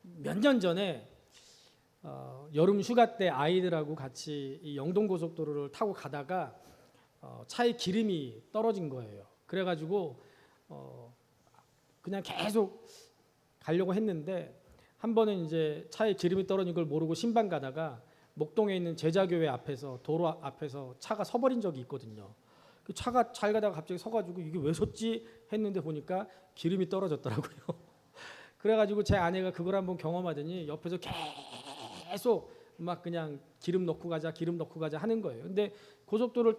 몇 년 전에 여름 휴가 때 아이들하고 같이 이 영동고속도로를 타고 가다가 차에 기름이 떨어진 거예요. 그래가지고 그냥 계속 가려고 했는데 한 번은 이제 차에 기름이 떨어진 걸 모르고 신방 가다가 목동에 있는 제자교회 앞에서 도로 앞에서 차가 서버린 적이 있거든요. 그 차가 잘 가다가 갑자기 서가지고 이게 왜 섰지 했는데 보니까 기름이 떨어졌더라고요. 그래가지고 제 아내가 그걸 한번 경험하더니 옆에서 계속 막 그냥 기름 넣고 가자 하는 거예요. 근데 고속도로를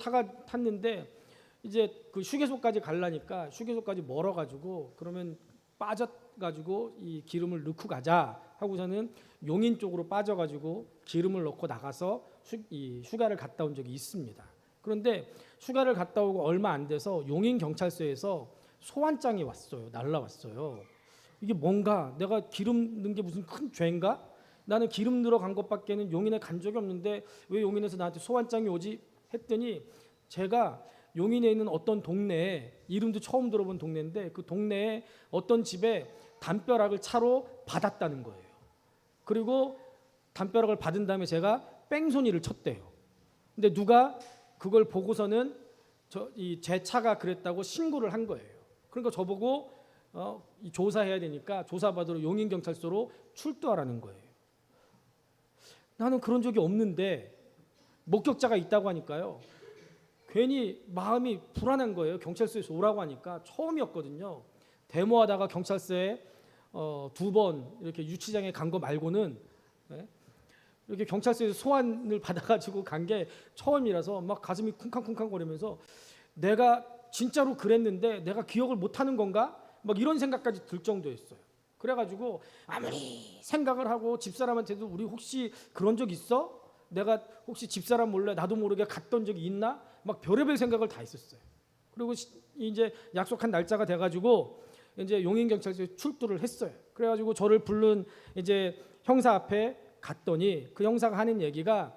탔는데 이제 그 휴게소까지 가려니까 휴게소까지 멀어가지고 그러면 빠져가지고 이 기름을 넣고 가자 하고서는 용인 쪽으로 빠져가지고 기름을 넣고 나가서 이 휴가를 갔다 온 적이 있습니다. 그런데 휴가를 갔다 오고 얼마 안 돼서 용인 경찰서에서 소환장이 왔어요. 날라왔어요. 이게 뭔가 내가 기름 넣은 게 무슨 큰 죄인가? 나는 기름 넣으러 간 것밖에는 용인에 간 적이 없는데 왜 용인에서 나한테 소환장이 오지? 했더니 제가 용인에 있는 어떤 동네에 이름도 처음 들어본 동네인데 그 동네에 어떤 집에 담벼락을 차로 받았다는 거예요. 그리고 담벼락을 받은 다음에 제가 뺑소니를 쳤대요. 근데 누가 그걸 보고서는 제 차가 그랬다고 신고를 한 거예요. 그러니까 저보고 조사해야 되니까 조사받으러 용인경찰서로 출두하라는 거예요. 나는 그런 적이 없는데 목격자가 있다고 하니까요. 괜히 마음이 불안한 거예요. 경찰서에서 오라고 하니까 처음이었거든요. 데모하다가 경찰서에 2번 이렇게 유치장에 간 거 말고는 이렇게 경찰서에서 소환을 받아가지고 간 게 처음이라서 막 가슴이 쿵쾅쿵쾅거리면서 내가 진짜로 그랬는데 내가 기억을 못하는 건가? 막 이런 생각까지 들 정도였어요. 그래가지고 아무리 생각을 하고 집사람한테도 우리 혹시 그런 적 있어? 내가 혹시 집사람 몰래 나도 모르게 갔던 적이 있나? 막 별의별 생각을 다 했었어요. 그리고 이제 약속한 날짜가 돼가지고 이제 용인경찰서에 출두를 했어요. 그래가지고 저를 부른 이제 형사 앞에 갔더니 그 형사가 하는 얘기가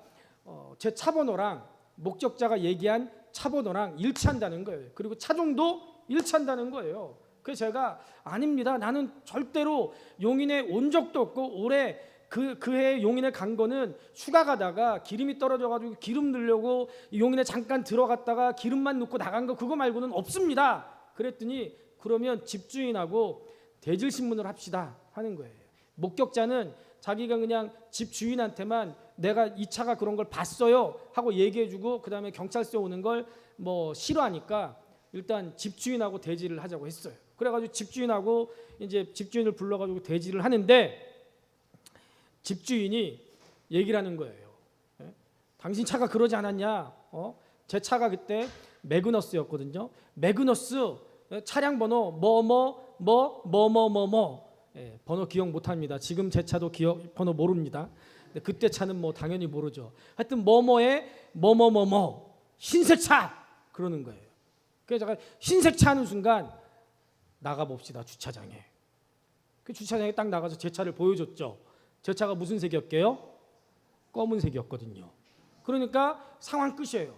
제 차 번호랑 목격자가 얘기한 차 번호랑 일치한다는 거예요. 그리고 차종도 일치한다는 거예요. 그래서 제가 아닙니다. 나는 절대로 용인에 온 적도 없고 올해 그해 용인에 간 거는 휴가 가다가 기름이 떨어져가지고 기름 넣으려고 용인에 잠깐 들어갔다가 기름만 넣고 나간 거 그거 말고는 없습니다. 그랬더니 그러면 집주인하고 대질신문을 합시다 하는 거예요. 목격자는 자기가 그냥 집주인한테만 내가 이 차가 그런 걸 봤어요 하고 얘기해주고 그 다음에 경찰서에 오는 걸 뭐 싫어하니까 일단 집주인하고 대질을 하자고 했어요. 그래가지고 집주인하고 이제 집주인을 불러가지고 대질을 하는데 집주인이 얘기를 하는 거예요. 당신 차가 그러지 않았냐? 제 차가 그때 매그너스였거든요. 매그너스 차량 번호 번호 기억 못합니다. 지금 제 차도 번호 모릅니다. 근데 그때 차는 뭐 당연히 모르죠. 하여튼 뭐뭐에 흰색 차 그러는 거예요. 그래서 제가 흰색 차 하는 순간 나가 봅시다 주차장에. 그 주차장에 딱 나가서 제 차를 보여줬죠. 제 차가 무슨 색이었게요? 검은색이었거든요. 그러니까 상황 끝이에요.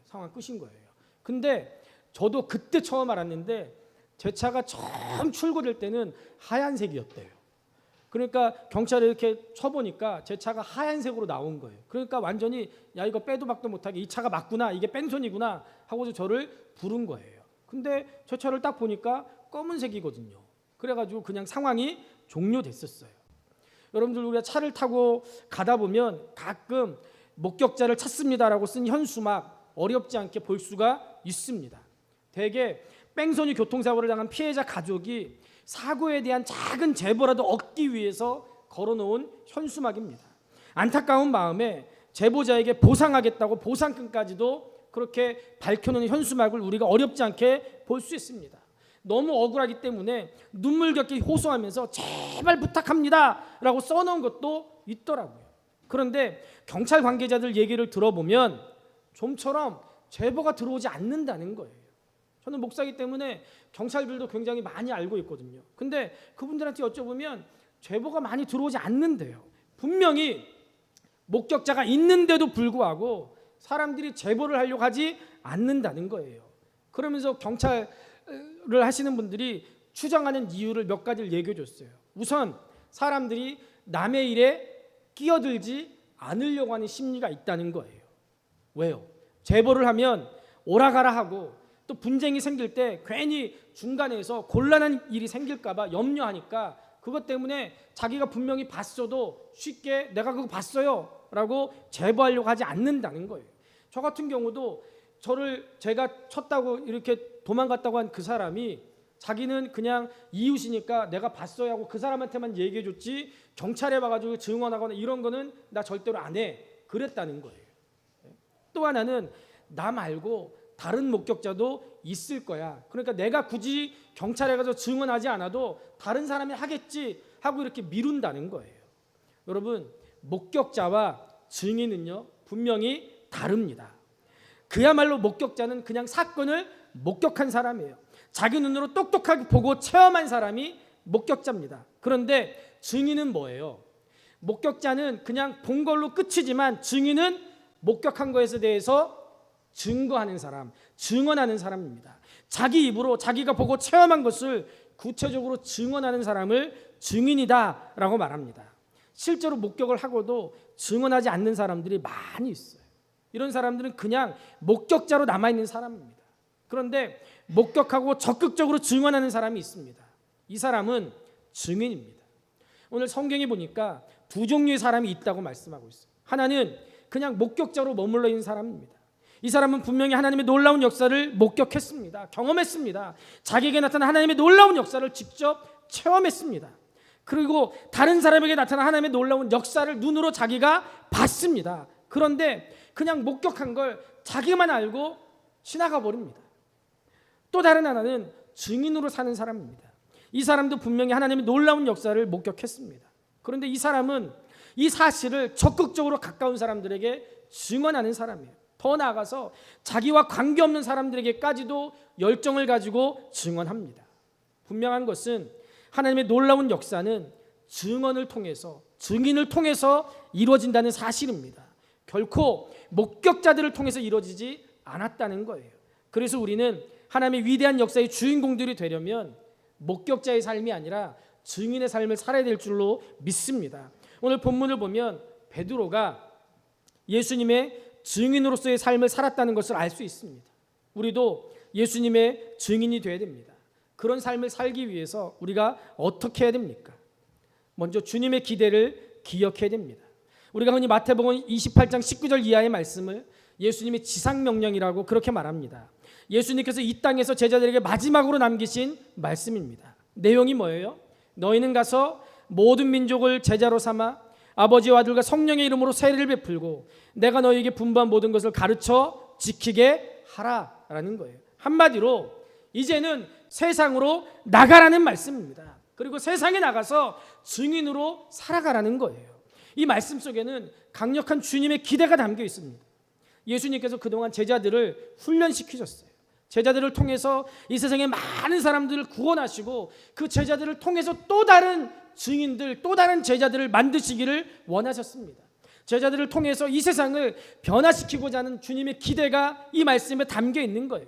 상황 끝인 거예요. 근데 저도 그때 처음 알았는데 제 차가 처음 출고될 때는 하얀색이었대요. 그러니까 경찰이 이렇게 쳐보니까 제 차가 하얀색으로 나온 거예요. 그러니까 완전히 야 이거 빼도 박도 못하게 이 차가 맞구나 이게 뺑소니구나 하고서 저를 부른 거예요. 근데 제 차를 딱 보니까 검은색이거든요. 그래가지고 그냥 상황이 종료됐었어요. 여러분들 우리가 차를 타고 가다 보면 가끔 목격자를 찾습니다라고 쓴 현수막 어렵지 않게 볼 수가 있습니다. 대개 뺑소니 교통사고를 당한 피해자 가족이 사고에 대한 작은 제보라도 얻기 위해서 걸어놓은 현수막입니다. 안타까운 마음에 제보자에게 보상하겠다고 보상금까지도 그렇게 밝혀놓은 현수막을 우리가 어렵지 않게 볼 수 있습니다. 너무 억울하기 때문에 눈물겹게 호소하면서 제발 부탁합니다 라고 써놓은 것도 있더라고요. 그런데 경찰 관계자들 얘기를 들어보면 좀처럼 제보가 들어오지 않는다는 거예요. 저는 목사이기 때문에 경찰들도 굉장히 많이 알고 있거든요. 근데 그분들한테 여쭤보면 제보가 많이 들어오지 않는데요. 분명히 목격자가 있는데도 불구하고 사람들이 제보를 하려고 하지 않는다는 거예요. 그러면서 경찰을 하시는 분들이 추정하는 이유를 몇 가지를 얘기해 줬어요. 우선 사람들이 남의 일에 끼어들지 않으려고 하는 심리가 있다는 거예요. 왜요? 제보를 하면 오라가라 하고 또 분쟁이 생길 때 괜히 중간에서 곤란한 일이 생길까 봐 염려하니까 그것 때문에 자기가 분명히 봤어도 쉽게 내가 그거 봤어요 라고 제보하려고 하지 않는다는 거예요. 저 같은 경우도 제가 쳤다고 이렇게 도망갔다고 한 그 사람이 자기는 그냥 이웃이니까 내가 봤어야 하고 그 사람한테만 얘기해 줬지 경찰에 와가지고 증언하거나 이런 거는 나 절대로 안 해 그랬다는 거예요. 또 하나는 나 말고 다른 목격자도 있을 거야. 그러니까 내가 굳이 경찰에 가서 증언하지 않아도 다른 사람이 하겠지 하고 이렇게 미룬다는 거예요. 여러분, 목격자와 증인은요 분명히 다릅니다. 그야말로 목격자는 그냥 사건을 목격한 사람이에요. 자기 눈으로 똑똑하게 보고 체험한 사람이 목격자입니다. 그런데 증인은 뭐예요? 목격자는 그냥 본 걸로 끝이지만 증인은 목격한 것에 대해서 증거하는 사람, 증언하는 사람입니다. 자기 입으로 자기가 보고 체험한 것을 구체적으로 증언하는 사람을 증인이다라고 말합니다. 실제로 목격을 하고도 증언하지 않는 사람들이 많이 있어요. 이런 사람들은 그냥 목격자로 남아있는 사람입니다. 그런데 목격하고 적극적으로 증언하는 사람이 있습니다. 이 사람은 증인입니다. 오늘 성경에 보니까 두 종류의 사람이 있다고 말씀하고 있어요. 하나는 그냥 목격자로 머물러 있는 사람입니다. 이 사람은 분명히 하나님의 놀라운 역사를 목격했습니다. 경험했습니다. 자기에게 나타난 하나님의 놀라운 역사를 직접 체험했습니다. 그리고 다른 사람에게 나타난 하나님의 놀라운 역사를 눈으로 자기가 봤습니다. 그런데 그냥 목격한 걸 자기만 알고 지나가 버립니다. 또 다른 하나는 증인으로 사는 사람입니다. 이 사람도 분명히 하나님의 놀라운 역사를 목격했습니다. 그런데 이 사람은 이 사실을 적극적으로 가까운 사람들에게 증언하는 사람이에요. 더 나아가서 자기와 관계없는 사람들에게까지도 열정을 가지고 증언합니다. 분명한 것은 하나님의 놀라운 역사는 증언을 통해서, 증인을 통해서 이루어진다는 사실입니다. 결코 목격자들을 통해서 이루어지지 않았다는 거예요. 그래서 우리는 하나님의 위대한 역사의 주인공들이 되려면 목격자의 삶이 아니라 증인의 삶을 살아야 될 줄로 믿습니다. 오늘 본문을 보면 베드로가 예수님의 증인으로서의 삶을 살았다는 것을 알 수 있습니다. 우리도 예수님의 증인이 되어야 됩니다. 그런 삶을 살기 위해서 우리가 어떻게 해야 됩니까? 먼저 주님의 기대를 기억해야 됩니다. 우리가 흔히 마태복음 28장 19절 이하의 말씀을 예수님의 지상명령이라고 그렇게 말합니다. 예수님께서 이 땅에서 제자들에게 마지막으로 남기신 말씀입니다. 내용이 뭐예요? 너희는 가서 모든 민족을 제자로 삼아 아버지와 아들과 성령의 이름으로 세례를 베풀고 내가 너희에게 분부한 모든 것을 가르쳐 지키게 하라라는 거예요. 한마디로 이제는 세상으로 나가라는 말씀입니다. 그리고 세상에 나가서 증인으로 살아가라는 거예요. 이 말씀 속에는 강력한 주님의 기대가 담겨 있습니다. 예수님께서 그동안 제자들을 훈련시키셨어요. 제자들을 통해서 이 세상의 많은 사람들을 구원하시고 그 제자들을 통해서 또 다른 증인들, 또 다른 제자들을 만드시기를 원하셨습니다. 제자들을 통해서 이 세상을 변화시키고자 하는 주님의 기대가 이 말씀에 담겨 있는 거예요.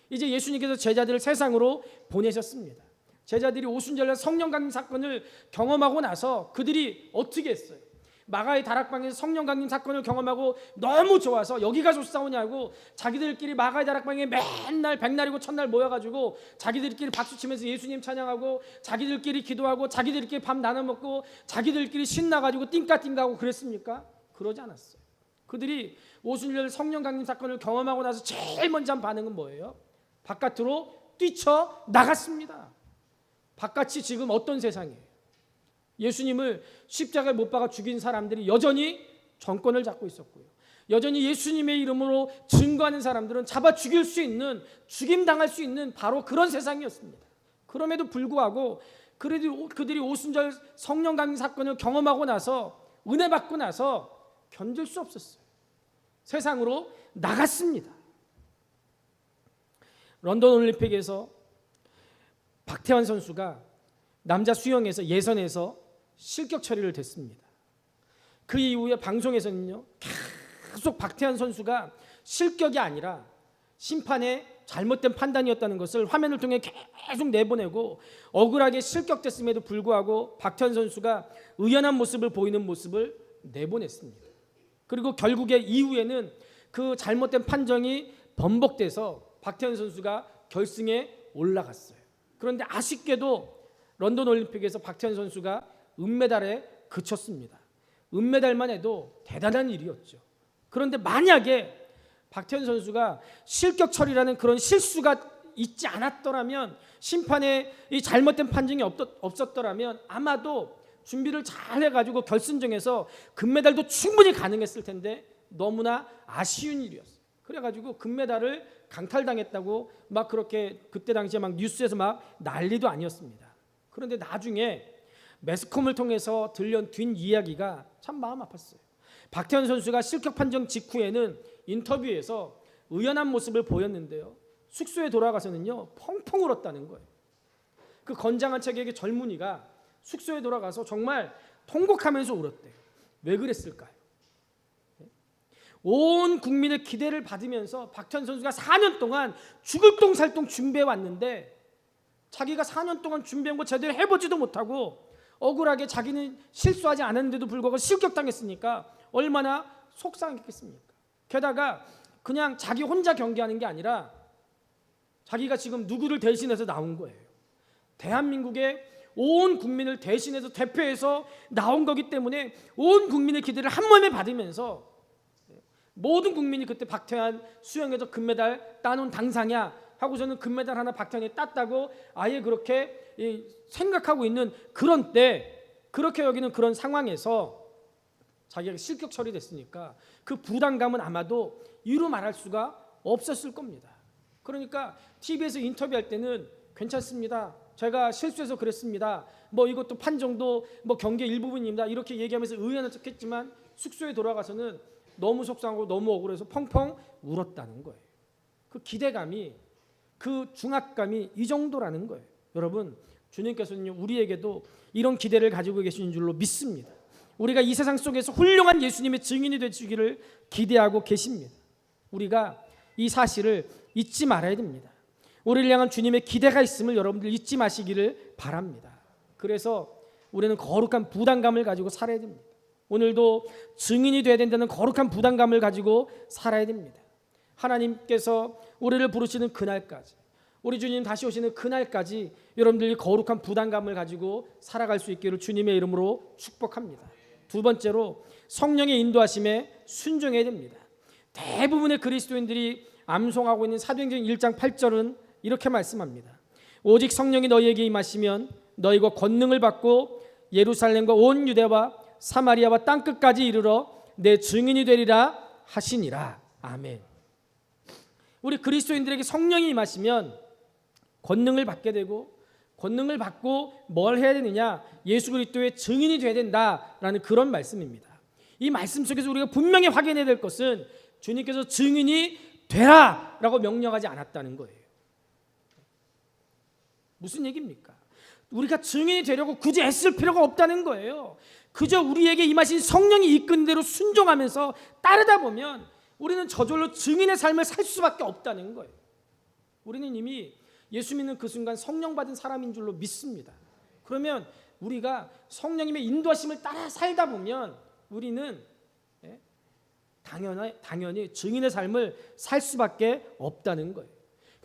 이제 예수님께서 제자들을 세상으로 보내셨습니다. 제자들이 오순절날 성령 강림 사건을 경험하고 나서 그들이 어떻게 했어요? 마가의 다락방에서 성령 강림 사건을 경험하고 너무 좋아서 여기가 좋사오냐고 자기들끼리 마가의 다락방에 맨날 백날이고 첫날 모여가지고 자기들끼리 박수치면서 예수님 찬양하고 자기들끼리 기도하고 자기들끼리 밥 나눠 먹고 자기들끼리 신나가지고 띵까띵까하고 그랬습니까? 그러지 않았어요. 그들이 오순절 성령 강림 사건을 경험하고 나서 제일 먼저 한 반응은 뭐예요? 바깥으로 뛰쳐 나갔습니다. 바깥이 지금 어떤 세상이에요? 예수님을 십자가에 못 박아 죽인 사람들이 여전히 정권을 잡고 있었고요. 여전히 예수님의 이름으로 증거하는 사람들은 잡아 죽일 수 있는, 죽임당할 수 있는 바로 그런 세상이었습니다. 그럼에도 불구하고 그들이 오순절 성령 강림 사건을 경험하고 나서 은혜 받고 나서 견딜 수 없었어요. 세상으로 나갔습니다. 런던 올림픽에서 박태환 선수가 남자 수영에서 예선에서 실격 처리를 됐습니다. 그 이후에 방송에서는요 계속 박태환 선수가 실격이 아니라 심판의 잘못된 판단이었다는 것을 화면을 통해 계속 내보내고 억울하게 실격됐음에도 불구하고 박태환 선수가 의연한 모습을 보이는 모습을 내보냈습니다. 그리고 결국에 이후에는 그 잘못된 판정이 번복돼서 박태환 선수가 결승에 올라갔어요. 그런데 아쉽게도 런던 올림픽에서 박태환 선수가 은메달에 그쳤습니다. 은메달만 해도 대단한 일이었죠. 그런데 만약에 박태환 선수가 실격 처리라는 그런 실수가 있지 않았더라면, 심판의 이 잘못된 판정이 없었더라면 아마도 준비를 잘 해가지고 결승전에서 금메달도 충분히 가능했을 텐데 너무나 아쉬운 일이었어요. 그래가지고 금메달을 강탈당했다고 막 그렇게 그때 당시에 막 뉴스에서 막 난리도 아니었습니다. 그런데 나중에 매스컴을 통해서 들려온 뒷이야기가 참 마음 아팠어요. 박태환 선수가 실격 판정 직후에는 인터뷰에서 의연한 모습을 보였는데요, 숙소에 돌아가서는요 펑펑 울었다는 거예요. 그 건장한 체격의 젊은이가 숙소에 돌아가서 정말 통곡하면서 울었대요. 왜 그랬을까요? 온 국민의 기대를 받으면서 박태환 선수가 4년 동안 죽을 똥살똥 준비해 왔는데 자기가 4년 동안 준비한 거 제대로 해보지도 못하고 억울하게 자기는 실수하지 않았는데도 불구하고 실격당했으니까 얼마나 속상했겠습니까? 게다가 그냥 자기 혼자 경기하는 게 아니라 자기가 지금 누구를 대신해서 나온 거예요. 대한민국의 온 국민을 대신해서 대표해서 나온 거기 때문에 온 국민의 기대를 한 몸에 받으면서 모든 국민이 그때 박태환 수영에서 금메달 따놓은 당상이야 하고서는 금메달 하나 박태환이 땄다고 아예 그렇게 생각하고 있는 그런 때, 그렇게 여기는 그런 상황에서 자기가 실격 처리됐으니까 그 부담감은 아마도 이루 말할 수가 없었을 겁니다. 그러니까 TV에서 인터뷰할 때는 괜찮습니다, 제가 실수해서 그랬습니다, 뭐 이것도 판정도 뭐 경기의 일부분입니다, 이렇게 얘기하면서 의연한 척했지만 숙소에 돌아가서는 너무 속상하고 너무 억울해서 펑펑 울었다는 거예요. 그 기대감이, 그 중압감이 이 정도라는 거예요. 여러분, 주님께서는 우리에게도 이런 기대를 가지고 계시는 줄로 믿습니다. 우리가 이 세상 속에서 훌륭한 예수님의 증인이 되시기를 기대하고 계십니다. 우리가 이 사실을 잊지 말아야 됩니다. 우리를 향한 주님의 기대가 있음을 여러분들 잊지 마시기를 바랍니다. 그래서 우리는 거룩한 부담감을 가지고 살아야 됩니다. 오늘도 증인이 되어야 된다는 거룩한 부담감을 가지고 살아야 됩니다. 하나님께서 우리를 부르시는 그날까지, 우리 주님 다시 오시는 그날까지 여러분들이 거룩한 부담감을 가지고 살아갈 수 있기를 주님의 이름으로 축복합니다. 두 번째로, 성령의 인도하심에 순종해야 됩니다. 대부분의 그리스도인들이 암송하고 있는 사도행전 1장 8절은 이렇게 말씀합니다. 오직 성령이 너희에게 임하시면 너희가 권능을 받고 예루살렘과 온 유대와 사마리아와 땅끝까지 이르러 내 증인이 되리라 하시니라. 아멘. 우리 그리스도인들에게 성령이 임하시면 권능을 받게 되고, 권능을 받고 뭘 해야 되느냐? 예수 그리스도의 증인이 되어야 된다라는 그런 말씀입니다. 이 말씀 속에서 우리가 분명히 확인해야 될 것은 주님께서 증인이 되라라고 명령하지 않았다는 거예요. 무슨 얘기입니까? 우리가 증인이 되려고 굳이 애쓸 필요가 없다는 거예요. 그저 우리에게 임하신 성령이 이끈 대로 순종하면서 따르다 보면 우리는 저절로 증인의 삶을 살 수밖에 없다는 거예요. 우리는 이미 예수 믿는 그 순간 성령 받은 사람인 줄로 믿습니다. 그러면 우리가 성령님의 인도하심을 따라 살다 보면 우리는 당연히 증인의 삶을 살 수밖에 없다는 거예요.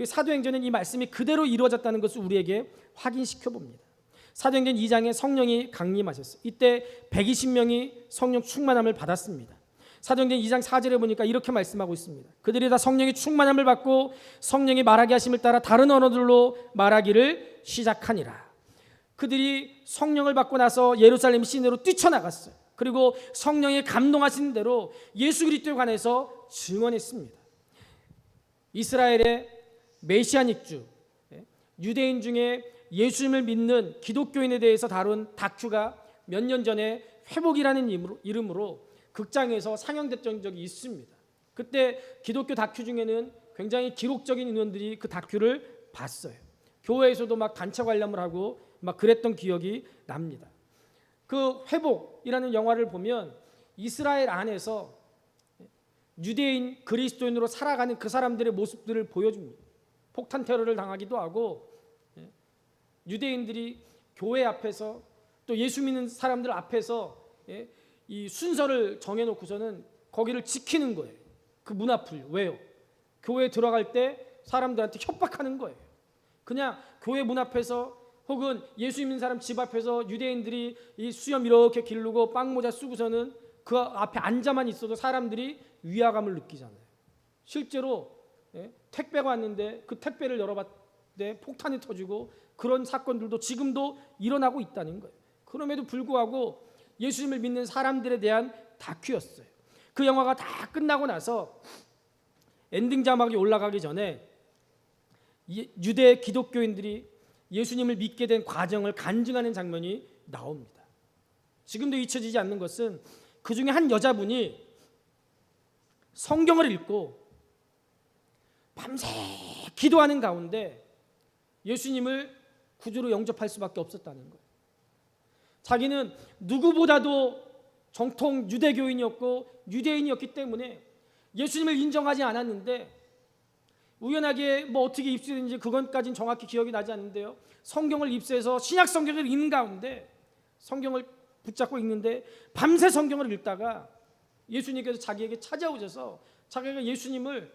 사도행전은 이 말씀이 그대로 이루어졌다는 것을 우리에게 확인시켜 봅니다. 사도행전 2장에 성령이 강림하셨어요. 이때 120명이 성령 충만함을 받았습니다. 사도행전 2장 4절에 보니까 이렇게 말씀하고 있습니다. 그들이 다 성령의 충만함을 받고 성령이 말하게 하심을 따라 다른 언어들로 말하기를 시작하니라. 그들이 성령을 받고 나서 예루살렘 시내로 뛰쳐나갔어요. 그리고 성령의 감동하신 대로 예수 그리스도에 관해서 증언했습니다. 이스라엘의 메시아닉주, 유대인 중에 예수님을 믿는 기독교인에 대해서 다룬 다큐가 몇 년 전에 회복이라는 이름으로 극장에서 상영됐던 적이 있습니다. 그때 기독교 다큐 중에는 굉장히 기록적인 인원들이 그 다큐를 봤어요. 교회에서도 막 단체 관람을 하고 막 그랬던 기억이 납니다. 그 회복이라는 영화를 보면 이스라엘 안에서 유대인 그리스도인으로 살아가는 그 사람들의 모습들을 보여줍니다. 폭탄 테러를 당하기도 하고, 유대인들이 교회 앞에서 또 예수 믿는 사람들 앞에서 이 순서를 정해놓고서는 거기를 지키는 거예요. 그 문 앞을. 왜요? 교회에 들어갈 때 사람들한테 협박하는 거예요. 그냥 교회 문 앞에서 혹은 예수 믿는 사람 집 앞에서 유대인들이 이 수염 이렇게 기르고 빵모자 쓰고서는 그 앞에 앉아만 있어도 사람들이 위화감을 느끼잖아요. 실제로 택배가 왔는데 그 택배를 열어봤는데 폭탄이 터지고 그런 사건들도 지금도 일어나고 있다는 거예요. 그럼에도 불구하고 예수님을 믿는 사람들에 대한 다큐였어요. 그 영화가 다 끝나고 나서 엔딩 자막이 올라가기 전에 유대 기독교인들이 예수님을 믿게 된 과정을 간증하는 장면이 나옵니다. 지금도 잊혀지지 않는 것은 그 중에 한 여자분이 성경을 읽고 밤새 기도하는 가운데 예수님을 구주로 영접할 수밖에 없었다는 거예요. 자기는 누구보다도 정통 유대교인이었고 유대인이었기 때문에 예수님을 인정하지 않았는데, 우연하게 어떻게 입수했는지 그것까지는 정확히 기억이 나지 않는데요, 성경을 입수해서 신약 성경을 읽는 가운데 성경을 붙잡고 읽는데 밤새 성경을 읽다가 예수님께서 자기에게 찾아오셔서 자기가 예수님을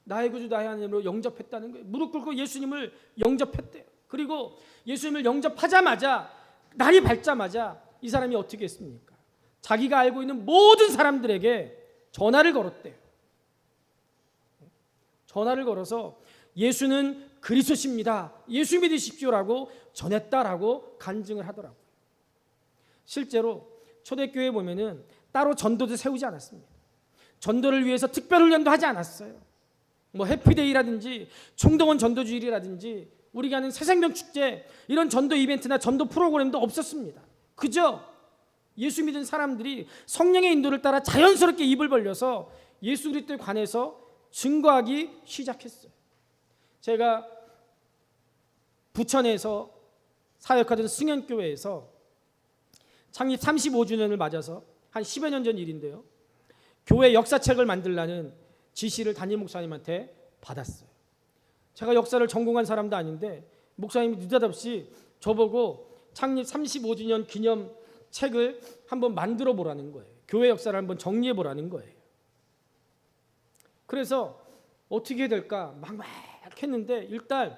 나의 구주 나의 하나님으로 영접했다는 거예요. 무릎 꿇고 예수님을 영접했대요. 그리고 예수님을 영접하자마자 날이 밝자마자 이 사람이 어떻게 했습니까? 자기가 알고 있는 모든 사람들에게 전화를 걸었대요. 전화를 걸어서 예수는 그리스도십니다, 예수 믿으십시오라고 전했다라고 간증을 하더라고요. 실제로 초대교회에 보면은 따로 전도도 세우지 않았습니다. 전도를 위해서 특별훈련도 하지 않았어요. 해피데이라든지 총동원 전도주일이라든지 우리가 하는 새생명축제, 이런 전도 이벤트나 전도 프로그램도 없었습니다. 그저 예수 믿은 사람들이 성령의 인도를 따라 자연스럽게 입을 벌려서 예수 그리스도에 관해서 증거하기 시작했어요. 제가 부천에서 사역하던 승연교회에서 창립 35주년을 맞아서 한 10여 년 전 일인데요, 교회 역사책을 만들라는 지시를 담임 목사님한테 받았어요. 제가 역사를 전공한 사람도 아닌데 목사님이 느닷없이 저보고 창립 35주년 기념 책을 한번 만들어 보라는 거예요. 교회 역사를 한번 정리해 보라는 거예요. 그래서 어떻게 해야 될까 막 했는데, 일단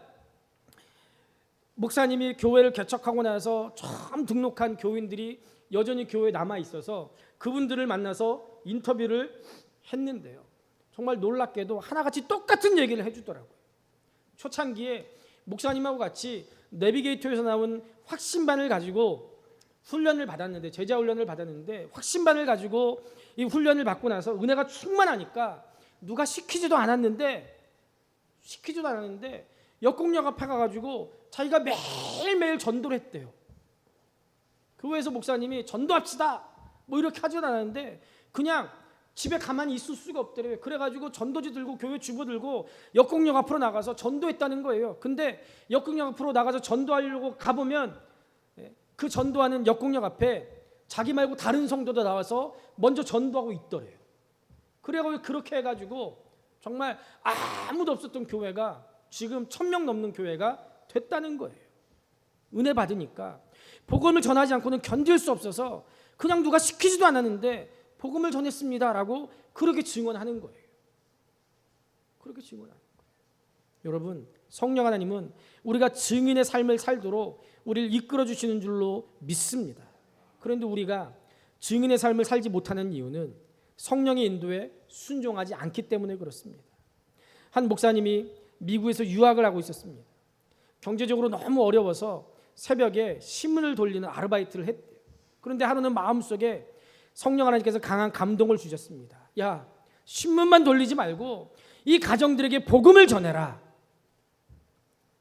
목사님이 교회를 개척하고 나서 처음 등록한 교인들이 여전히 교회에 남아 있어서 그분들을 만나서 인터뷰를 했는데요, 정말 놀랍게도 하나같이 똑같은 얘기를 해주더라고요. 초창기에 목사님하고 같이 내비게이터에서 나온 확신반을 가지고 훈련을 받았는데, 제자 훈련을 받았는데, 확신반을 가지고 이 훈련을 받고 나서 은혜가 충만하니까 누가 시키지도 않았는데 역곡역 앞에 가가지고 자기가 매일매일 전도를 했대요. 교회에서 목사님이 전도합시다 이렇게 하지도 않았는데 그냥 집에 가만히 있을 수가 없더래요. 그래가지고 전도지 들고 교회 주보 들고 역곡역 앞으로 나가서 전도했다는 거예요. 근데 역곡역 앞으로 나가서 전도하려고 가보면 그 전도하는 역곡역 앞에 자기 말고 다른 성도도 나와서 먼저 전도하고 있더래요. 그래가지고 그렇게 해가지고 정말 아무도 없었던 교회가 지금 1000명 넘는 교회가 됐다는 거예요. 은혜 받으니까 복음을 전하지 않고는 견딜 수 없어서 그냥 누가 시키지도 않았는데 복음을 전했습니다라고 그렇게 증언하는 거예요. 그렇게 증언하는 거예요. 여러분, 성령 하나님은 우리가 증인의 삶을 살도록 우리를 이끌어 주시는 줄로 믿습니다. 그런데 우리가 증인의 삶을 살지 못하는 이유는 성령의 인도에 순종하지 않기 때문에 그렇습니다. 한 목사님이 미국에서 유학을 하고 있었습니다. 경제적으로 너무 어려워서 새벽에 신문을 돌리는 아르바이트를 했대요. 그런데 하루는 마음속에 성령 하나님께서 강한 감동을 주셨습니다. 야, 신문만 돌리지 말고 이 가정들에게 복음을 전해라.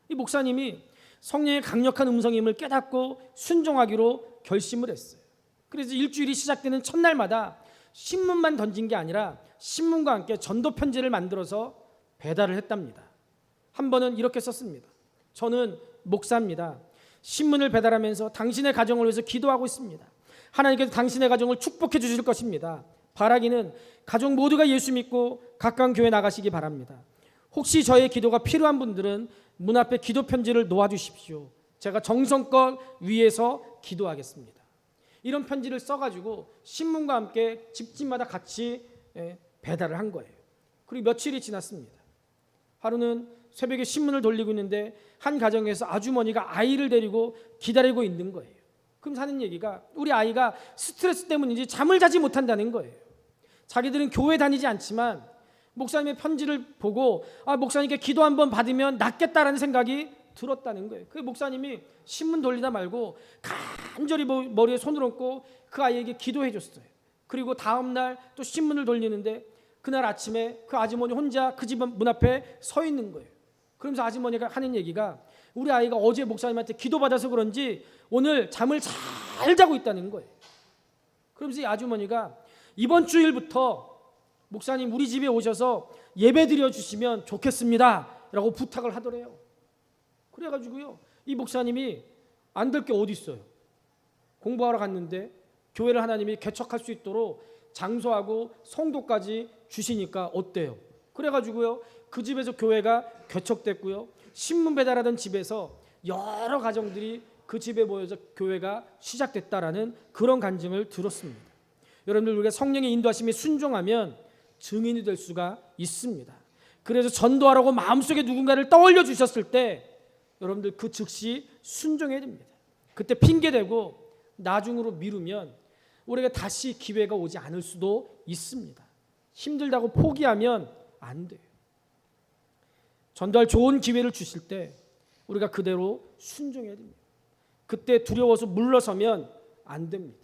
이 목사님이 성령의 강력한 음성임을 깨닫고 순종하기로 결심을 했어요. 그래서 일주일이 시작되는 첫날마다 신문만 던진 게 아니라 신문과 함께 전도 편지를 만들어서 배달을 했답니다. 한 번은 이렇게 썼습니다. 저는 목사입니다. 신문을 배달하면서 당신의 가정을 위해서 기도하고 있습니다. 하나님께서 당신의 가정을 축복해 주실 것입니다. 바라기는 가족 모두가 예수 믿고 가까운 교회 나가시기 바랍니다. 혹시 저의 기도가 필요한 분들은 문 앞에 기도 편지를 놓아주십시오. 제가 정성껏 위에서 기도하겠습니다. 이런 편지를 써가지고 신문과 함께 집집마다 같이 배달을 한 거예요. 그리고 며칠이 지났습니다. 하루는 새벽에 신문을 돌리고 있는데 한 가정에서 아주머니가 아이를 데리고 기다리고 있는 거예요. 그럼 하는 얘기가 우리 아이가 스트레스 때문인지 잠을 자지 못한다는 거예요. 자기들은 교회 다니지 않지만 목사님의 편지를 보고 목사님께 기도 한번 받으면 낫겠다라는 생각이 들었다는 거예요. 그 목사님이 신문 돌리다 말고 간절히 머리에 손을 얹고 그 아이에게 기도해 줬어요. 그리고 다음 날 또 신문을 돌리는데 그날 아침에 그 아주머니 혼자 그 집 문 앞에 서 있는 거예요. 그러면서 아주머니가 하는 얘기가 우리 아이가 어제 목사님한테 기도받아서 그런지 오늘 잠을 잘 자고 있다는 거예요. 그러면서 이 아주머니가 이번 주일부터 목사님 우리 집에 오셔서 예배 드려주시면 좋겠습니다 라고 부탁을 하더래요. 그래가지고요 이 목사님이 안 될 게 어디 있어요. 공부하러 갔는데 교회를 하나님이 개척할 수 있도록 장소하고 성도까지 주시니까 어때요? 그래가지고요 그 집에서 교회가 개척됐고요 신문 배달하던 집에서 여러 가정들이 그 집에 모여서 교회가 시작됐다라는 그런 간증을 들었습니다. 여러분들 우리가 성령의 인도하심에 순종하면 증인이 될 수가 있습니다. 그래서 전도하라고 마음속에 누군가를 떠올려 주셨을 때 여러분들 그 즉시 순종해야 됩니다. 그때 핑계대고 나중으로 미루면 우리가 다시 기회가 오지 않을 수도 있습니다. 힘들다고 포기하면 안 돼요. 전도할 좋은 기회를 주실 때 우리가 그대로 순종해야 됩니다. 그때 두려워서 물러서면 안 됩니다.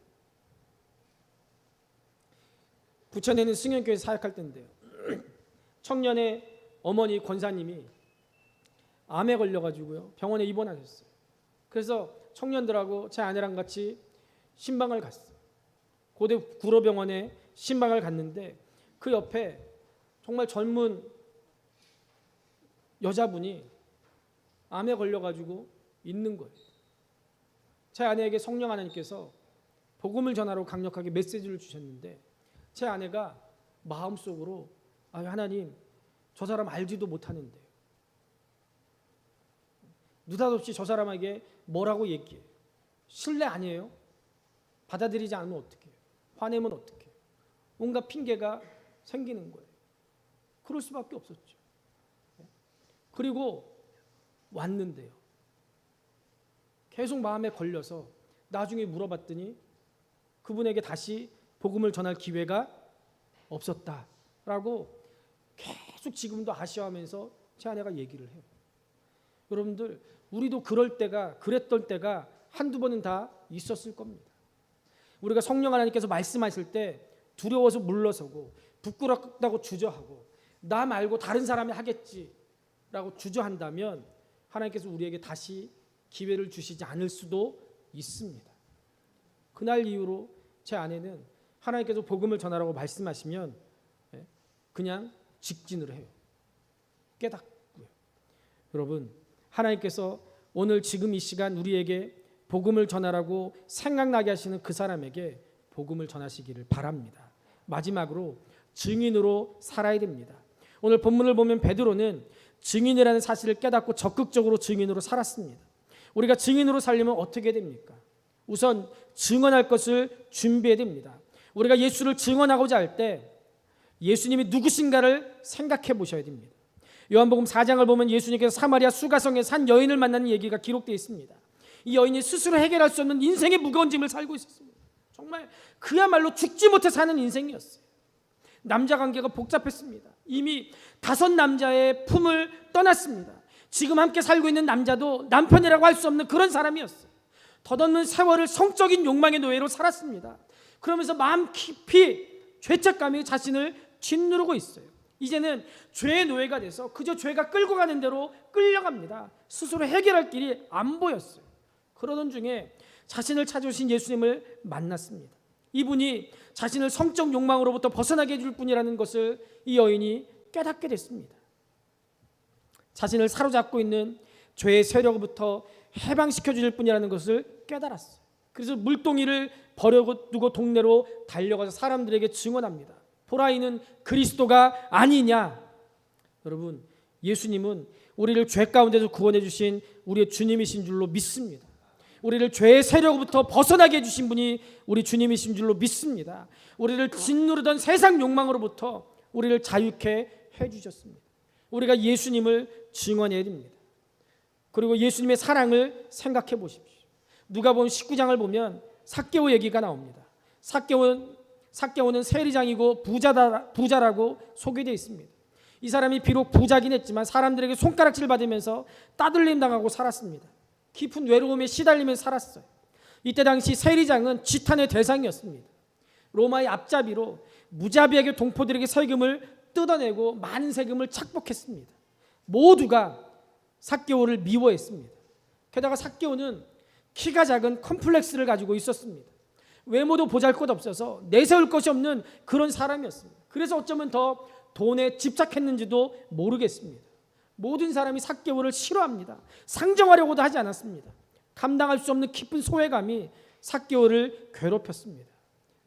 부천에 있는 승연교회 사역할 때인데요. 청년의 어머니 권사님이 암에 걸려가지고요 병원에 입원하셨어요. 그래서 청년들하고 제 아내랑 같이 신방을 갔어요. 고대 구로병원에 신방을 갔는데 그 옆에 정말 젊은 여자분이 암에 걸려가지고 있는 거예요. 제 아내에게 성령 하나님께서 복음을 전하러 강력하게 메시지를 주셨는데 제 아내가 마음속으로 하나님 저 사람 알지도 못하는데 느닷없이 저 사람에게 뭐라고 얘기해요. 신뢰 아니에요? 받아들이지 않으면 어떡해요? 화내면 어떡해요? 온갖 핑계가 생기는 거예요. 그럴 수밖에 없었죠. 그리고 왔는데요. 계속 마음에 걸려서 나중에 물어봤더니 그분에게 다시 복음을 전할 기회가 없었다라고 계속 지금도 아쉬워하면서 제 아내가 얘기를 해요. 여러분들 우리도 그랬던 때가 한두 번은 다 있었을 겁니다. 우리가 성령 하나님께서 말씀하실 때 두려워서 물러서고 부끄럽다고 주저하고 나 말고 다른 사람이 하겠지라고 주저한다면 하나님께서 우리에게 다시 기회를 주시지 않을 수도 있습니다. 그날 이후로 제 아내는 하나님께서 복음을 전하라고 말씀하시면 그냥 직진을 해요. 깨닫고요. 여러분 하나님께서 오늘 지금 이 시간 우리에게 복음을 전하라고 생각나게 하시는 그 사람에게 복음을 전하시기를 바랍니다. 마지막으로 증인으로 살아야 됩니다. 오늘 본문을 보면 베드로는 증인이라는 사실을 깨닫고 적극적으로 증인으로 살았습니다. 우리가 증인으로 살려면 어떻게 됩니까? 우선 증언할 것을 준비해야 됩니다. 우리가 예수를 증언하고자 할 때 예수님이 누구신가를 생각해 보셔야 됩니다. 요한복음 4장을 보면 예수님께서 사마리아 수가성의 산 여인을 만나는 얘기가 기록되어 있습니다. 이 여인이 스스로 해결할 수 없는 인생의 무거운 짐을 살고 있었습니다. 정말 그야말로 죽지 못해 사는 인생이었어요. 남자 관계가 복잡했습니다. 이미 5 남자의 품을 떠났습니다. 지금 함께 살고 있는 남자도 남편이라고 할 수 없는 그런 사람이었어요. 덧없는 세월을 성적인 욕망의 노예로 살았습니다. 그러면서 마음 깊이 죄책감이 자신을 짓누르고 있어요. 이제는 죄의 노예가 돼서 그저 죄가 끌고 가는 대로 끌려갑니다. 스스로 해결할 길이 안 보였어요. 그러던 중에 자신을 찾아오신 예수님을 만났습니다. 이분이 자신을 성적 욕망으로부터 벗어나게 해줄 분이라는 것을 이 여인이 깨닫게 됐습니다. 자신을 사로잡고 있는 죄의 세력부터 해방시켜 줄 분이라는 것을 깨달았어요. 그래서 물동이를 버려두고 동네로 달려가서 사람들에게 증언합니다. 보라 이는 그리스도가 아니냐. 여러분 예수님은 우리를 죄 가운데서 구원해 주신 우리의 주님이신 줄로 믿습니다. 우리를 죄의 세력부터 벗어나게 해주신 분이 우리 주님이신 줄로 믿습니다. 우리를 짓누르던 세상 욕망으로부터 우리를 자유케 해주셨습니다. 우리가 예수님을 증언해야 됩니다. 그리고 예수님의 사랑을 생각해 보십시오. 누가복음 19장을 보면 삭개오 얘기가 나옵니다. 삭개오는 세리장이고 부자라고 소개되어 있습니다. 이 사람이 비록 부자긴 했지만 사람들에게 손가락질 받으면서 따돌림 당하고 살았습니다. 깊은 외로움에 시달리면서 살았어요. 이때 당시 세리장은 지탄의 대상이었습니다. 로마의 앞잡이로 무자비하게 동포들에게 세금을 뜯어내고 많은 세금을 착복했습니다. 모두가 삭개오를 미워했습니다. 게다가 삭개오는 키가 작은 컴플렉스를 가지고 있었습니다. 외모도 보잘것없어서 내세울 것이 없는 그런 사람이었습니다. 그래서 어쩌면 더 돈에 집착했는지도 모르겠습니다. 모든 사람이 삭개오를 싫어합니다. 상정하려고도 하지 않았습니다. 감당할 수 없는 깊은 소외감이 삭개오를 괴롭혔습니다.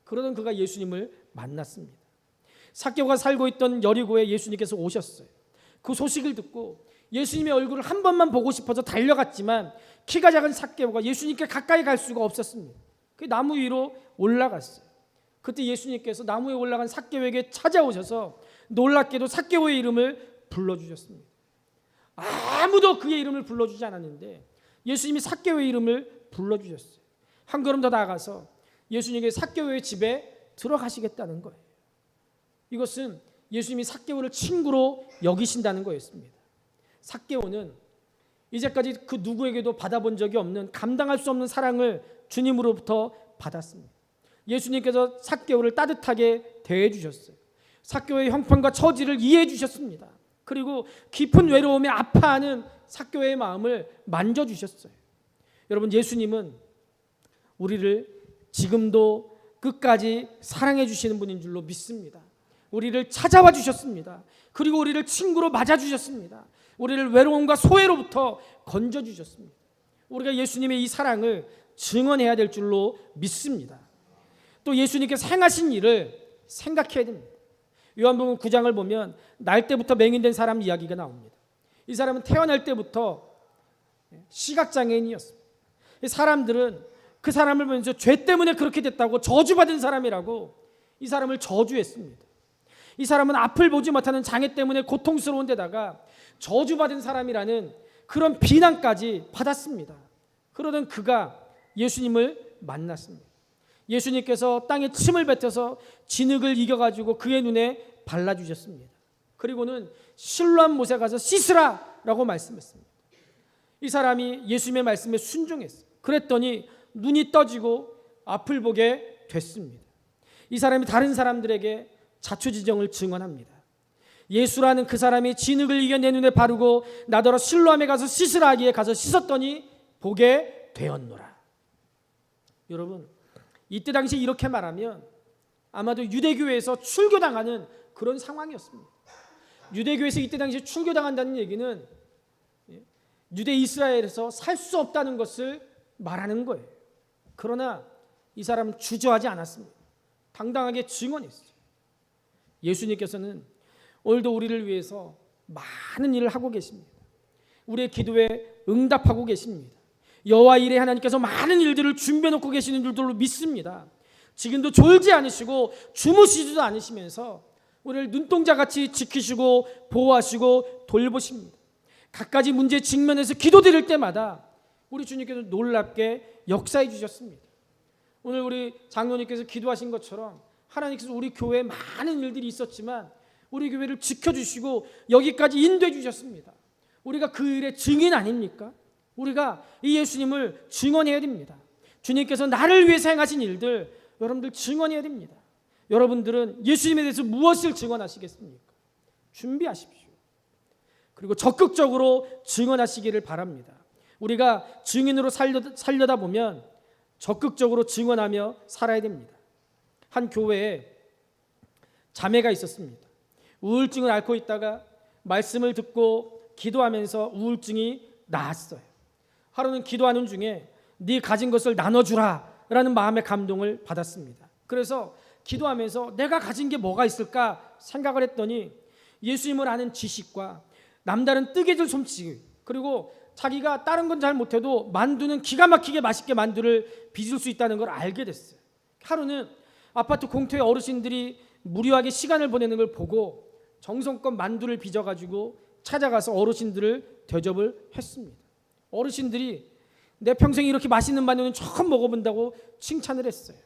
그러던 그가 예수님을 만났습니다. 삭개오가 살고 있던 여리고에 예수님께서 오셨어요. 그 소식을 듣고 예수님의 얼굴을 한 번만 보고 싶어서 달려갔지만 키가 작은 삭개오가 예수님께 가까이 갈 수가 없었습니다. 그 나무 위로 올라갔어요. 그때 예수님께서 나무 위에 올라간 삭개오에게 찾아오셔서 놀랍게도 삭개오의 이름을 불러주셨습니다. 아무도 그의 이름을 불러주지 않았는데 예수님이 삭개오의 이름을 불러주셨어요. 한 걸음 더 나아가서 예수님께 삭개오의 집에 들어가시겠다는 거예요. 이것은 예수님이 삭개오를 친구로 여기신다는 거였습니다. 삭개오는 이제까지 그 누구에게도 받아본 적이 없는 감당할 수 없는 사랑을 주님으로부터 받았습니다. 예수님께서 삭개오를 따뜻하게 대해 주셨어요. 삭개오의 형편과 처지를 이해해 주셨습니다. 그리고 깊은 외로움에 아파하는 삭개오의 마음을 만져주셨어요. 여러분, 예수님은 우리를 지금도 끝까지 사랑해 주시는 분인 줄로 믿습니다. 우리를 찾아와 주셨습니다. 그리고 우리를 친구로 맞아주셨습니다. 우리를 외로움과 소외로부터 건져주셨습니다. 우리가 예수님의 이 사랑을 증언해야 될 줄로 믿습니다. 또 예수님께서 행하신 일을 생각해야 됩니다. 요한복음 9장을 보면 날 때부터 맹인된 사람 이야기가 나옵니다. 이 사람은 태어날 때부터 시각장애인이었습니다. 사람들은 그 사람을 보면서 죄 때문에 그렇게 됐다고 저주받은 사람이라고 이 사람을 저주했습니다. 이 사람은 앞을 보지 못하는 장애 때문에 고통스러운 데다가 저주받은 사람이라는 그런 비난까지 받았습니다. 그러던 그가 예수님을 만났습니다. 예수님께서 땅에 침을 뱉어서 진흙을 이겨가지고 그의 눈에 발라주셨습니다. 그리고는 실로암 못에 가서 씻으라 라고 말씀했습니다. 이 사람이 예수님의 말씀에 순종했어요. 그랬더니 눈이 떠지고 앞을 보게 됐습니다. 이 사람이 다른 사람들에게 자초지정을 증언합니다. 예수라는 그 사람이 진흙을 이겨 내 눈에 바르고 나더러 실로암에 가서 씻으라 하기에 가서 씻었더니 보게 되었노라. 여러분, 이때 당시 이렇게 말하면 아마도 유대교회에서 출교당하는 그런 상황이었습니다. 유대교회에서 이때 당시 출교당한다는 얘기는 유대 이스라엘에서 살 수 없다는 것을 말하는 거예요. 그러나 이 사람은 주저하지 않았습니다. 당당하게 증언했어요. 예수님께서는 오늘도 우리를 위해서 많은 일을 하고 계십니다. 우리의 기도에 응답하고 계십니다. 여호와 일에 하나님께서 많은 일들을 준비해 놓고 계시는 줄로 믿습니다. 지금도 졸지 않으시고 주무시지도 않으시면서 우리를 눈동자같이 지키시고 보호하시고 돌보십니다. 갖가지 문제에 직면해서 기도드릴 때마다 우리 주님께서 놀랍게 역사해 주셨습니다. 오늘 우리 장로님께서 기도하신 것처럼 하나님께서 우리 교회에 많은 일들이 있었지만 우리 교회를 지켜주시고 여기까지 인도해 주셨습니다. 우리가 그 일의 증인 아닙니까? 우리가 이 예수님을 증언해야 됩니다. 주님께서 나를 위해서 행하신 일들 여러분들 증언해야 됩니다. 여러분들은 예수님에 대해서 무엇을 증언하시겠습니까? 준비하십시오. 그리고 적극적으로 증언하시기를 바랍니다. 우리가 증인으로 살려다 보면 적극적으로 증언하며 살아야 됩니다. 한 교회에 자매가 있었습니다. 우울증을 앓고 있다가 말씀을 듣고 기도하면서 우울증이 나았어요. 하루는 기도하는 중에 네 가진 것을 나눠주라 라는 마음의 감동을 받았습니다. 그래서 기도하면서 내가 가진 게 뭐가 있을까 생각을 했더니 예수님을 아는 지식과 남다른 뜨개질 솜씨, 그리고 자기가 다른 건 잘 못해도 만두는 기가 막히게 맛있게 만두를 빚을 수 있다는 걸 알게 됐어요. 하루는 아파트 공터에 어르신들이 무료하게 시간을 보내는 걸 보고 정성껏 만두를 빚어가지고 찾아가서 어르신들을 대접을 했습니다. 어르신들이 내 평생에 이렇게 맛있는 만두는 처음 먹어본다고 칭찬을 했어요.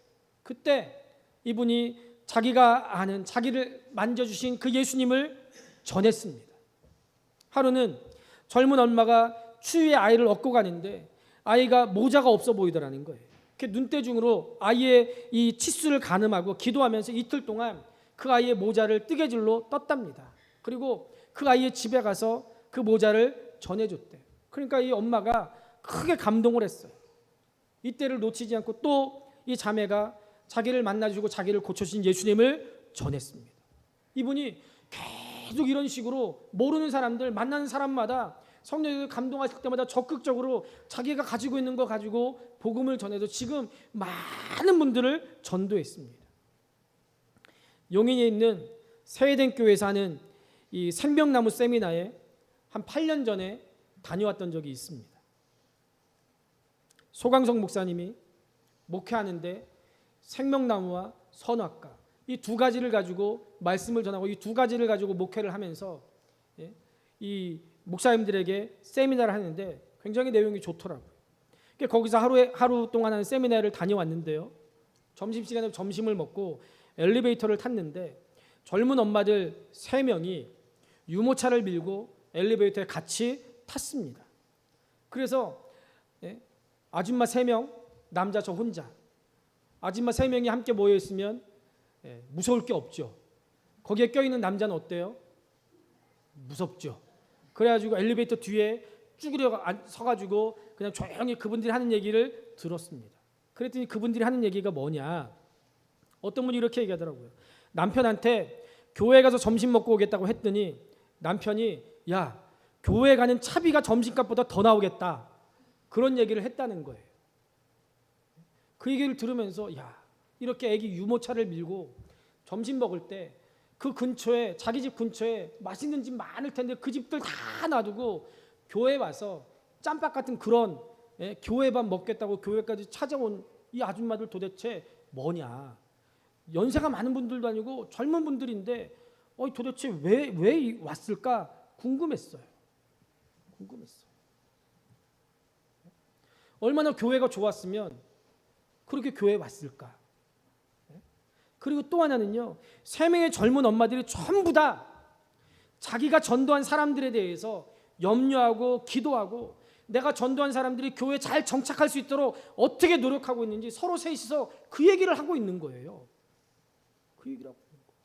그때 이분이 자기가 아는, 자기를 만져주신 그 예수님을 전했습니다. 하루는 젊은 엄마가 추위에 아이를 업고 가는데 아이가 모자가 없어 보이더라는 거예요. 그 눈대중으로 아이의 이 치수를 가늠하고 기도하면서 이틀 동안 그 아이의 모자를 뜨개질로 떴답니다. 그리고 그 아이의 집에 가서 그 모자를 전해줬대요. 그러니까 이 엄마가 크게 감동을 했어요. 이때를 놓치지 않고 또 이 자매가 자기를 만나주고 자기를 고쳐주신 예수님을 전했습니다. 이분이 계속 이런 식으로 모르는 사람들, 만나는 사람마다 성령이 감동하실 때마다 적극적으로 자기가 가지고 있는 거 가지고 복음을 전해서 지금 많은 분들을 전도했습니다. 용인에 있는 세회된 교회에서 하는 이 생명나무 세미나에 한 8년 전에 다녀왔던 적이 있습니다. 소강성 목사님이 목회하는데 생명나무와 선악과 이 두 가지를 가지고 말씀을 전하고 이 두 가지를 가지고 목회를 하면서 이 목사님들에게 세미나를 하는데 굉장히 내용이 좋더라고요. 거기서 하루 동안 하는 세미나를 다녀왔는데요. 점심시간에 점심을 먹고 엘리베이터를 탔는데 젊은 엄마들 3명이 유모차를 밀고 엘리베이터에 같이 탔습니다. 그래서 아줌마 3명, 남자 저 혼자. 아줌마 3명이 함께 모여 있으면 무서울 게 없죠. 거기에 껴있는 남자는 어때요? 무섭죠. 그래가지고 엘리베이터 뒤에 쭈그려 서가지고 그냥 조용히 그분들이 하는 얘기를 들었습니다. 그랬더니 그분들이 하는 얘기가 뭐냐? 어떤 분이 이렇게 얘기하더라고요. 남편한테 교회 가서 점심 먹고 오겠다고 했더니 남편이 야, 교회 가는 차비가 점심값보다 더 나오겠다. 그런 얘기를 했다는 거예요. 그 얘기를 들으면서 야, 이렇게 애기 유모차를 밀고 점심 먹을 때 그 근처에, 자기 집 근처에 맛있는 집 많을 텐데 그 집들 다 놔두고 교회 와서 짬밥 같은 그런 교회 밥 먹겠다고 교회까지 찾아온 이 아줌마들 도대체 뭐냐? 연세가 많은 분들도 아니고 젊은 분들인데 도대체 왜 왔을까 궁금했어요. 얼마나 교회가 좋았으면 그렇게 교회에 왔을까? 그리고 또 하나는요, 3명의 젊은 엄마들이 전부 다 자기가 전도한 사람들에 대해서 염려하고 기도하고 내가 전도한 사람들이 교회에 잘 정착할 수 있도록 어떻게 노력하고 있는지 서로 셋이서 그 얘기를 하고 있는 거예요. 그 얘기를 하고 있는 거예요.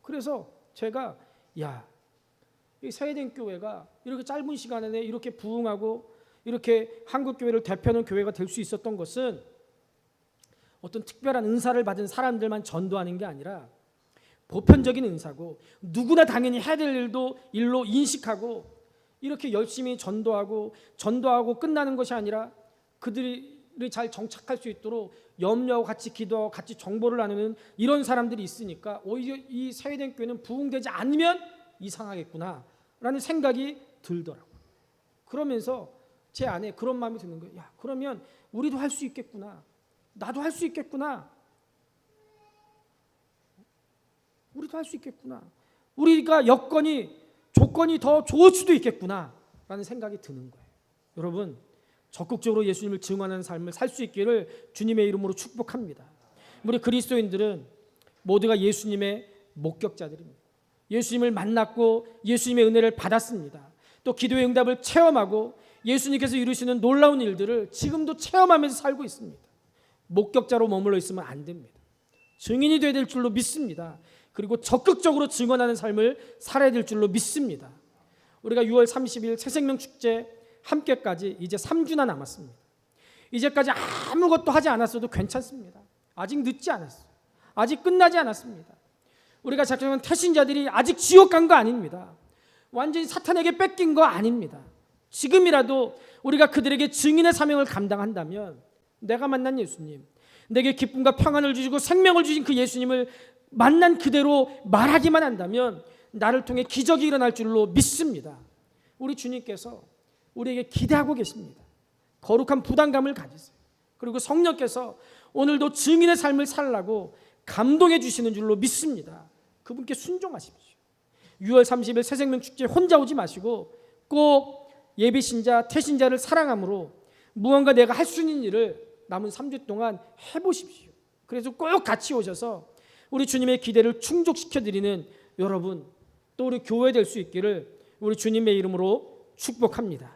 그래서 제가 이 세회된 교회가 이렇게 짧은 시간 안에 이렇게 부흥하고 이렇게 한국 교회를 대표하는 교회가 될 수 있었던 것은 어떤 특별한 은사를 받은 사람들만 전도하는 게 아니라 보편적인 은사고 누구나 당연히 해야 될 일로 인식하고 이렇게 열심히 전도하고 끝나는 것이 아니라 그들이 잘 정착할 수 있도록 염려하고 같이 기도하고 같이 정보를 나누는 이런 사람들이 있으니까 오히려 이 세회된 교회는 부흥되지 않으면 이상하겠구나라는 생각이 들더라고요. 그러면서 제 안에 그런 마음이 드는 거예요. 그러면 우리도 할 수 있겠구나. 나도 할 수 있겠구나. 우리도 할 수 있겠구나. 우리가 조건이 더 좋을 수도 있겠구나 라는 생각이 드는 거예요. 여러분, 적극적으로 예수님을 증언하는 삶을 살 수 있기를 주님의 이름으로 축복합니다. 우리 그리스도인들은 모두가 예수님의 목격자들입니다. 예수님을 만났고 예수님의 은혜를 받았습니다. 또 기도의 응답을 체험하고 예수님께서 이루시는 놀라운 일들을 지금도 체험하면서 살고 있습니다. 목격자로 머물러 있으면 안 됩니다. 증인이 되어야 될 줄로 믿습니다. 그리고 적극적으로 증언하는 삶을 살아야 될 줄로 믿습니다. 우리가 6월 30일 새생명축제 함께까지 이제 3주나 남았습니다. 이제까지 아무것도 하지 않았어도 괜찮습니다. 아직 늦지 않았어요. 아직 끝나지 않았습니다. 우리가 작정한 태신자들이 아직 지옥 간 거 아닙니다. 완전히 사탄에게 뺏긴 거 아닙니다. 지금이라도 우리가 그들에게 증인의 사명을 감당한다면 내가 만난 예수님, 내게 기쁨과 평안을 주시고 생명을 주신 그 예수님을 만난 그대로 말하기만 한다면 나를 통해 기적이 일어날 줄로 믿습니다. 우리 주님께서 우리에게 기대하고 계십니다. 거룩한 부담감을 가지세요. 그리고 성령께서 오늘도 증인의 삶을 살라고 감동해 주시는 줄로 믿습니다. 그분께 순종하십시오. 6월 30일 새생명 축제 혼자 오지 마시고 꼭 예비신자, 태신자를 사랑함으로 무언가 내가 할 수 있는 일을 남은 3주 동안 해보십시오. 그래서 꼭 같이 오셔서 우리 주님의 기대를 충족시켜드리는 여러분, 또 우리 교회 될 수 있기를 우리 주님의 이름으로 축복합니다.